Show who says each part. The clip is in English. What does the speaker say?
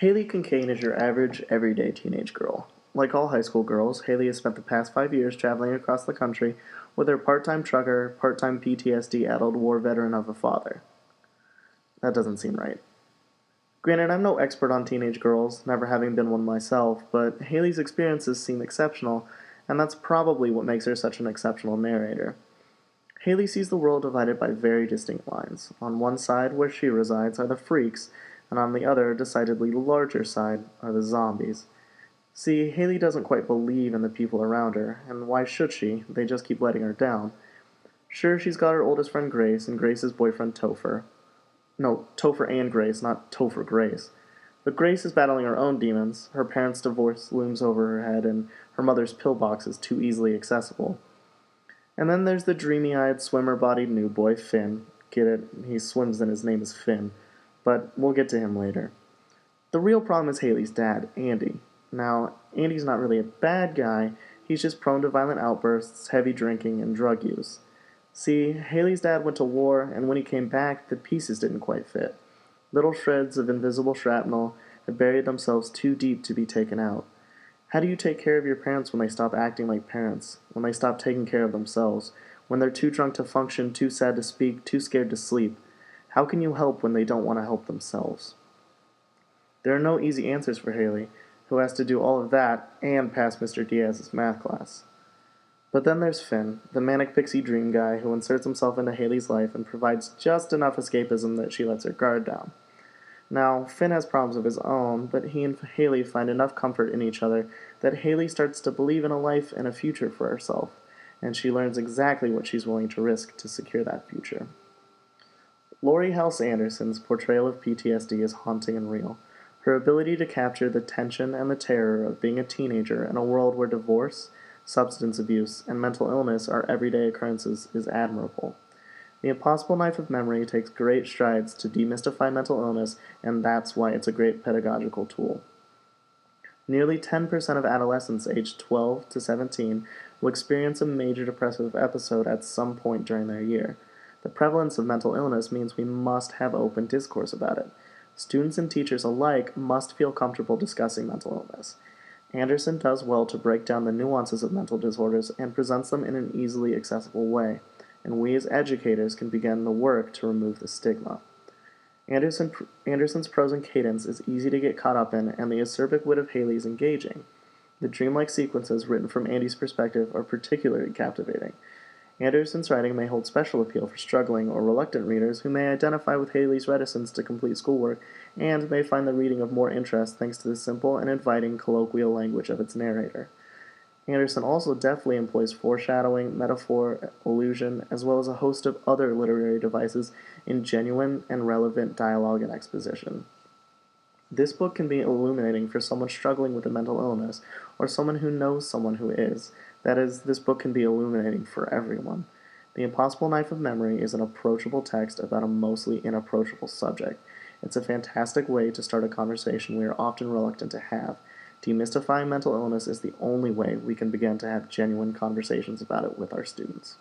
Speaker 1: Haley Kincaid is your average, everyday teenage girl. Like all high school girls, Haley has spent the past 5 years traveling across the country with her part-time trucker, part-time PTSD-addled war veteran of a father. That doesn't seem right. Granted, I'm no expert on teenage girls, never having been one myself, but Haley's experiences seem exceptional, and that's probably what makes her such an exceptional narrator. Haley sees the world divided by very distinct lines. On one side, where she resides, are the freaks, and on the other, decidedly larger side, are the zombies. See, Haley doesn't quite believe in the people around her, and why should she? They just keep letting her down. Sure, she's got her oldest friend Grace, and Grace's boyfriend Topher. No, Topher and Grace, not Topher Grace. But Grace is battling her own demons. Her parents' divorce looms over her head, and her mother's pillbox is too easily accessible. And then there's the dreamy-eyed, swimmer-bodied new boy, Finn. Get it? He swims and his name is Finn. But we'll get to him later. The real problem is Haley's dad, Andy. Now, Andy's not really a bad guy, he's just prone to violent outbursts, heavy drinking, and drug use. See, Haley's dad went to war, and when he came back, the pieces didn't quite fit. Little shreds of invisible shrapnel had buried themselves too deep to be taken out. How do you take care of your parents when they stop acting like parents, when they stop taking care of themselves, when they're too drunk to function, too sad to speak, too scared to sleep? How can you help when they don't want to help themselves? There are no easy answers for Haley, who has to do all of that and pass Mr. Diaz's math class. But then there's Finn, the manic pixie dream guy who inserts himself into Haley's life and provides just enough escapism that she lets her guard down. Now, Finn has problems of his own, but he and Haley find enough comfort in each other that Haley starts to believe in a life and a future for herself, and she learns exactly what she's willing to risk to secure that future. Laurie Halse Anderson's portrayal of PTSD is haunting and real. Her ability to capture the tension and the terror of being a teenager in a world where divorce, substance abuse, and mental illness are everyday occurrences is admirable. The Impossible Knife of Memory takes great strides to demystify mental illness, and that's why it's a great pedagogical tool. Nearly 10% of adolescents aged 12 to 17 will experience a major depressive episode at some point during their year. The prevalence of mental illness means we must have open discourse about it. Students and teachers alike must feel comfortable discussing mental illness. Anderson does well to break down the nuances of mental disorders and presents them in an easily accessible way, and we as educators can begin the work to remove the stigma. Anderson's prose and cadence is easy to get caught up in, and the acerbic wit of Haley is engaging. The dreamlike sequences written from Andy's perspective are particularly captivating. Anderson's writing may hold special appeal for struggling or reluctant readers who may identify with Haley's reticence to complete schoolwork and may find the reading of more interest thanks to the simple and inviting colloquial language of its narrator. Anderson also deftly employs foreshadowing, metaphor, allusion, as well as a host of other literary devices in genuine and relevant dialogue and exposition. This book can be illuminating for someone struggling with a mental illness, or someone who knows someone who is. That is, this book can be illuminating for everyone. The Impossible Knife of Memory is an approachable text about a mostly inapproachable subject. It's a fantastic way to start a conversation we are often reluctant to have. Demystifying mental illness is the only way we can begin to have genuine conversations about it with our students.